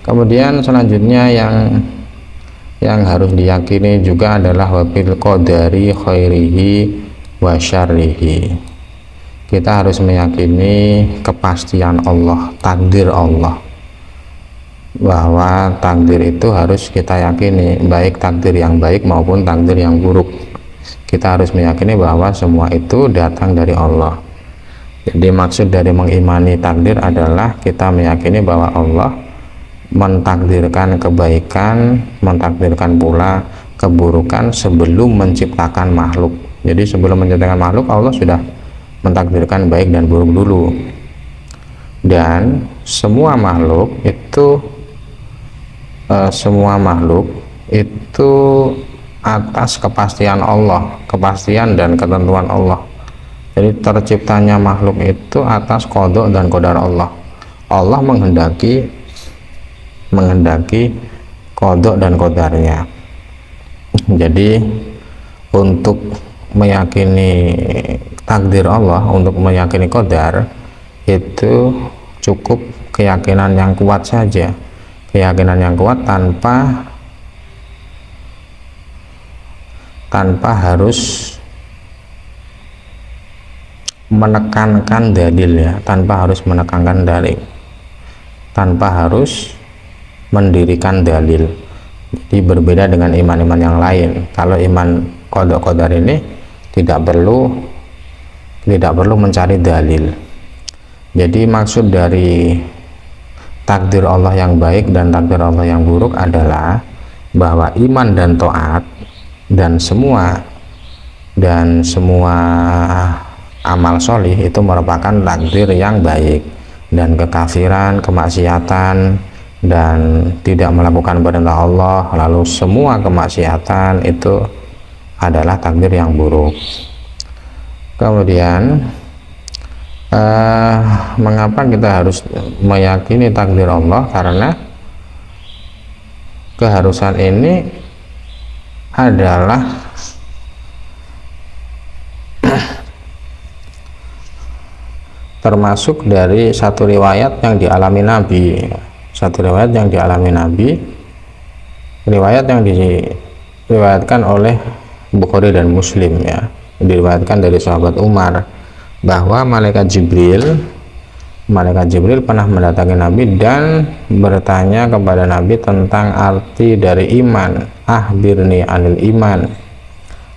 Kemudian selanjutnya yang harus diyakini juga adalah wabil qadari khairihi wa syarrihi. Kita harus meyakini kepastian Allah, takdir Allah, bahwa takdir itu harus kita yakini, baik takdir yang baik maupun takdir yang buruk. Kita harus meyakini bahwa semua itu datang dari Allah. Jadi maksud dari mengimani takdir adalah kita meyakini bahwa Allah mentakdirkan kebaikan, mentakdirkan pula keburukan sebelum menciptakan makhluk. Jadi sebelum menciptakan makhluk, Allah sudah mentakdirkan baik dan buruk dulu. Dan semua makhluk itu atas kepastian Allah, kepastian dan ketentuan Allah. Jadi terciptanya makhluk itu atas qada dan qadar Allah. Allah menghendaki qada dan qadarnya. Jadi untuk meyakini takdir Allah, untuk meyakini qadar, itu cukup keyakinan yang kuat saja, keyakinan yang kuat tanpa harus menekankan dalil, ya, tanpa harus menekankan dalil, tanpa harus mendirikan dalil. Jadi berbeda dengan iman-iman yang lain. Kalau iman qada qadar ini tidak perlu mencari dalil. Jadi maksud dari takdir Allah yang baik dan takdir Allah yang buruk adalah bahwa iman dan taat dan semua amal solih itu merupakan takdir yang baik, dan kekafiran, kemaksiatan, dan tidak melakukan perintah Allah, lalu semua kemaksiatan itu adalah takdir yang buruk. Kemudian mengapa kita harus meyakini takdir Allah? Karena keharusan ini adalah termasuk dari satu riwayat yang dialami Nabi, riwayat yang diriwayatkan oleh Bukhari dan Muslim, ya, diriwayatkan dari sahabat Umar, bahwa malaikat Jibril pernah mendatangi Nabi dan bertanya kepada Nabi tentang arti dari iman. Ahbirni anil iman.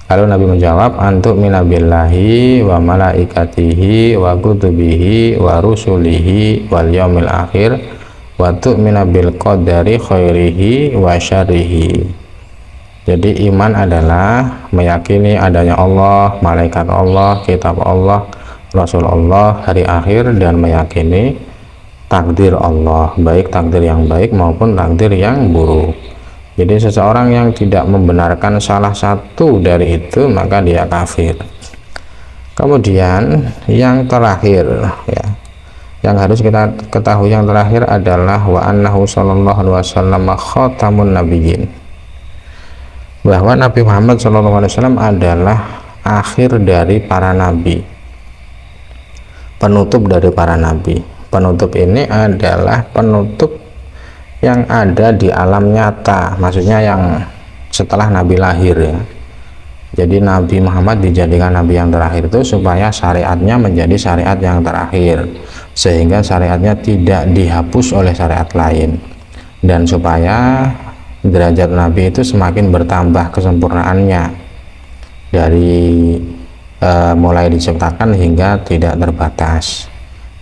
Lalu Nabi menjawab, antuk minabillahi wa malaikatihi wa kutubihi wa rusulihi wal yaumil akhir wa tu'mina bil qadari khairihi wa syarrihi. Jadi iman adalah meyakini adanya Allah, malaikat Allah, kitab Allah, Rasul Allah, hari akhir, dan meyakini takdir Allah, baik takdir yang baik maupun takdir yang buruk. Jadi seseorang yang tidak membenarkan salah satu dari itu, maka dia kafir. Kemudian yang terakhir, ya, yang harus kita ketahui yang terakhir adalah wa annahu sallallahu alaihi wasallam khatamun nabiyyin, bahwa Nabi Muhammad sallallahu alaihi wasallam adalah akhir dari para nabi, penutup dari para nabi. Penutup ini adalah penutup yang ada di alam nyata, maksudnya yang setelah Nabi lahir, ya. Jadi Nabi Muhammad dijadikan Nabi yang terakhir itu supaya syariatnya menjadi syariat yang terakhir, sehingga syariatnya tidak dihapus oleh syariat lain, dan supaya derajat Nabi itu semakin bertambah kesempurnaannya dari mulai diciptakan hingga tidak terbatas,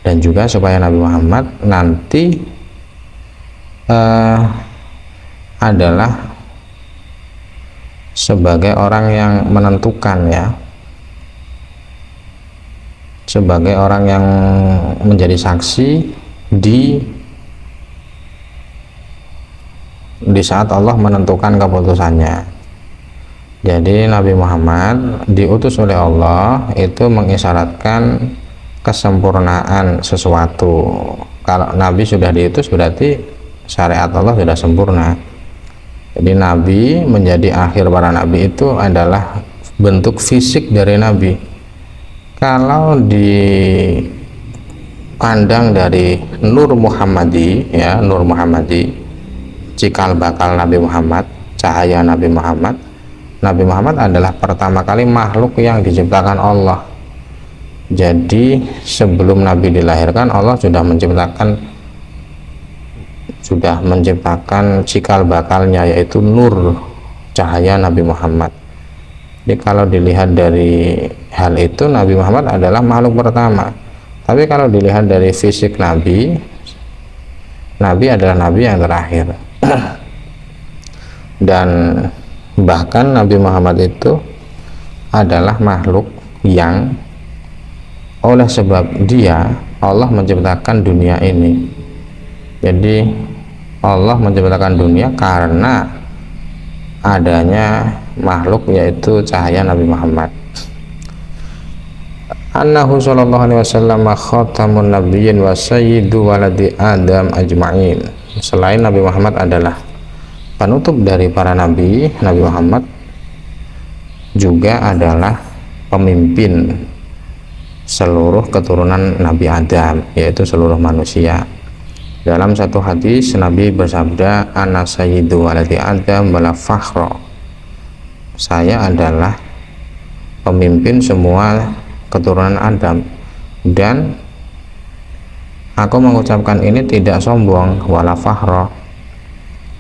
dan juga supaya Nabi Muhammad nanti adalah sebagai orang yang menentukan, ya, sebagai orang yang menjadi saksi di saat Allah menentukan keputusannya. Jadi Nabi Muhammad diutus oleh Allah itu mengisyaratkan kesempurnaan sesuatu. Kalau Nabi sudah diutus berarti syariat Allah sudah sempurna. Jadi Nabi menjadi akhir para Nabi itu adalah bentuk fisik dari Nabi. Kalau dipandang dari Nur Muhammadi, ya, Nur Muhammadi, cikal bakal Nabi Muhammad, cahaya Nabi Muhammad. Nabi Muhammad adalah pertama kali makhluk yang diciptakan Allah. Jadi sebelum Nabi dilahirkan, Allah sudah menciptakan cikal bakalnya, yaitu nur, cahaya Nabi Muhammad. Jadi kalau dilihat dari hal itu, Nabi Muhammad adalah makhluk pertama. Tapi kalau dilihat dari fisik Nabi adalah Nabi yang terakhir. Dan bahkan Nabi Muhammad itu adalah makhluk yang oleh sebab dia Allah menciptakan dunia ini. Jadi Allah menciptakan dunia karena adanya makhluk, yaitu cahaya Nabi Muhammad. Annahu sallallahu alaihi wasallam khatamun nabiyyin wa sayyidu waladi Adam ajma'in. Selain Nabi Muhammad adalah penutup dari para nabi, Nabi Muhammad juga adalah pemimpin seluruh keturunan Nabi Adam, yaitu seluruh manusia. Dalam satu hadis Nabi bersabda, ana sayyidu waladi Adam wala fakhra. Saya adalah pemimpin semua keturunan Adam, dan aku mengucapkan ini tidak sombong, wala fakhra.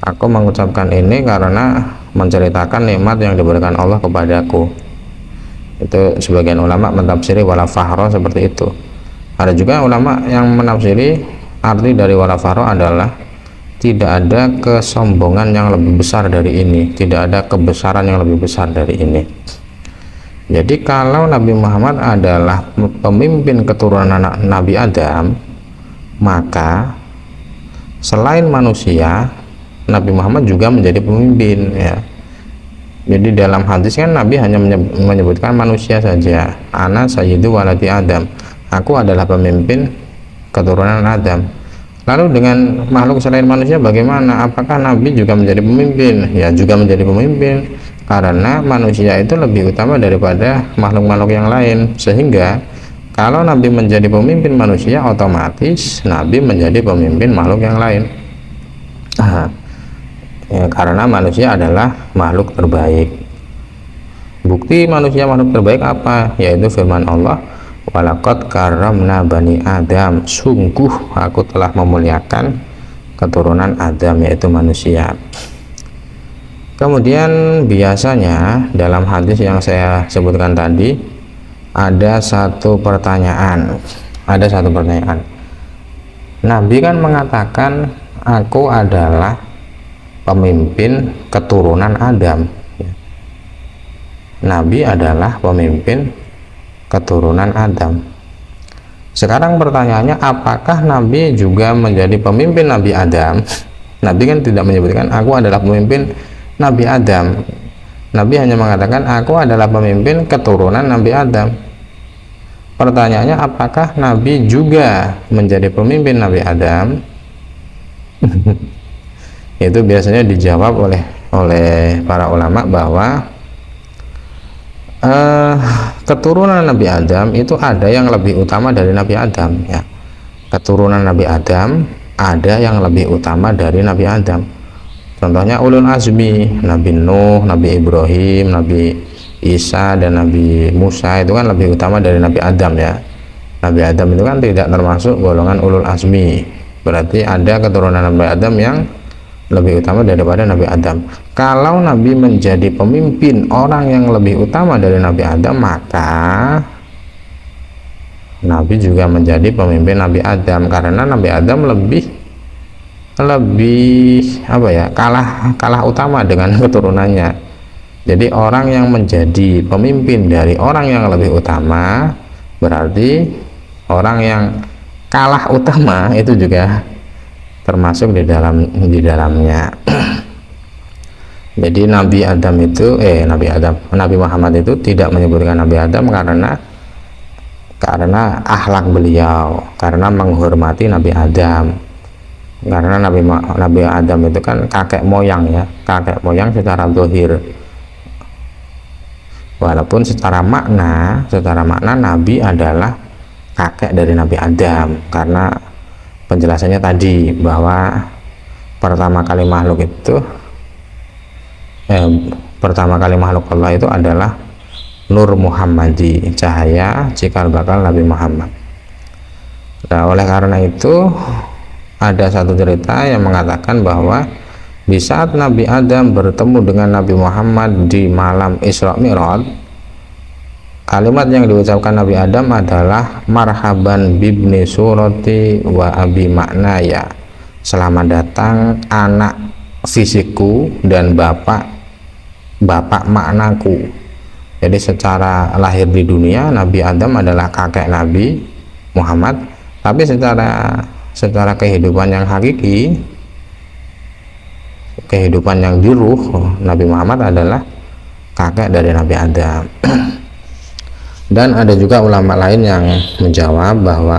Aku mengucapkan ini karena menceritakan nikmat yang diberikan Allah kepadaku. Itu sebagian ulama mentafsiri wala fakhra seperti itu. Ada juga ulama yang menafsiri arti dari wala fakhra adalah tidak ada kesombongan yang lebih besar dari ini, tidak ada kebesaran yang lebih besar dari ini. Jadi kalau Nabi Muhammad adalah pemimpin keturunan Nabi Adam, maka selain manusia, Nabi Muhammad juga menjadi pemimpin, ya. Jadi dalam hadis kan Nabi hanya menyebutkan manusia saja, ana sayyidu waladi Adam, aku adalah pemimpin keturunan Adam. Lalu dengan makhluk selain manusia bagaimana? Apakah Nabi juga menjadi pemimpin? Ya, juga menjadi pemimpin, karena manusia itu lebih utama daripada makhluk-makhluk yang lain. Sehingga kalau Nabi menjadi pemimpin manusia, otomatis Nabi menjadi pemimpin makhluk yang lain. Ya, karena manusia adalah makhluk terbaik. Bukti manusia makhluk terbaik apa? Yaitu firman Allah, walaqad karramna bani Adam, sungguh aku telah memuliakan keturunan Adam, yaitu manusia. Kemudian biasanya dalam hadis yang saya sebutkan tadi ada satu pertanyaan. Nabi kan mengatakan aku adalah pemimpin keturunan Adam. Nabi adalah pemimpin keturunan Adam. Sekarang pertanyaannya, apakah Nabi juga menjadi pemimpin Nabi Adam? Nabi kan tidak menyebutkan aku adalah pemimpin Nabi Adam. Nabi hanya mengatakan aku adalah pemimpin keturunan Nabi Adam. Pertanyaannya, apakah Nabi juga menjadi pemimpin Nabi Adam? Itu biasanya dijawab oleh para ulama bahwa keturunan Nabi Adam itu ada yang lebih utama dari Nabi Adam, ya. Keturunan Nabi Adam ada yang lebih utama dari Nabi Adam. Contohnya ulul azmi, Nabi Nuh, Nabi Ibrahim, Nabi Isa, dan Nabi Musa itu kan lebih utama dari Nabi Adam, ya. Nabi Adam itu kan tidak termasuk golongan ulul azmi. Berarti ada keturunan Nabi Adam yang lebih utama daripada Nabi Adam. Kalau Nabi menjadi pemimpin orang yang lebih utama dari Nabi Adam, maka Nabi juga menjadi pemimpin Nabi Adam, karena Nabi Adam lebih kalah utama dengan keturunannya. Jadi orang yang menjadi pemimpin dari orang yang lebih utama berarti orang yang kalah utama itu juga termasuk di dalamnya. Jadi Nabi Muhammad itu tidak menyebutkan Nabi Adam karena akhlak beliau, karena menghormati Nabi Adam. Karena Nabi Adam itu kan kakek moyang, ya, kakek moyang secara zahir. Walaupun secara makna Nabi adalah kakek dari Nabi Adam, karena penjelasannya tadi bahwa pertama kali makhluk itu pertama kali makhluk Allah itu adalah Nur Muhammadi, cahaya cikal bakal Nabi Muhammad. Nah, oleh karena itu ada satu cerita yang mengatakan bahwa di saat Nabi Adam bertemu dengan Nabi Muhammad di malam Isra Mi'raj, kalimat yang diucapkan Nabi Adam adalah marhaban bibni surati wa abi maknaya, selamat datang anak fisikku dan bapak maknaku. Jadi secara lahir di dunia Nabi Adam adalah kakek Nabi Muhammad, tapi secara kehidupan yang hakiki, kehidupan yang di ruh, Nabi Muhammad adalah kakek dari Nabi Adam. Dan ada juga ulama lain yang menjawab bahwa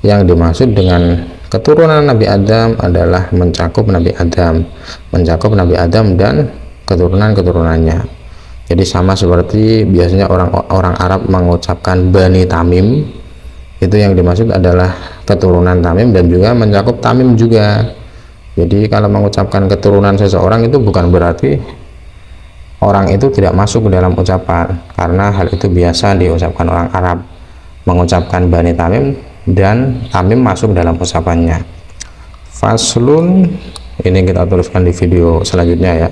yang dimaksud dengan keturunan Nabi Adam adalah mencakup Nabi Adam dan keturunan-keturunannya. Jadi sama seperti biasanya orang Arab mengucapkan Bani Tamim, itu yang dimaksud adalah keturunan Tamim dan juga mencakup Tamim juga. Jadi kalau mengucapkan keturunan seseorang itu bukan berarti orang itu tidak masuk ke dalam ucapan, karena hal itu biasa diucapkan orang Arab, mengucapkan Bani Tamim dan Tamim masuk dalam ucapannya. Faslun, ini kita tuliskan di video selanjutnya ya.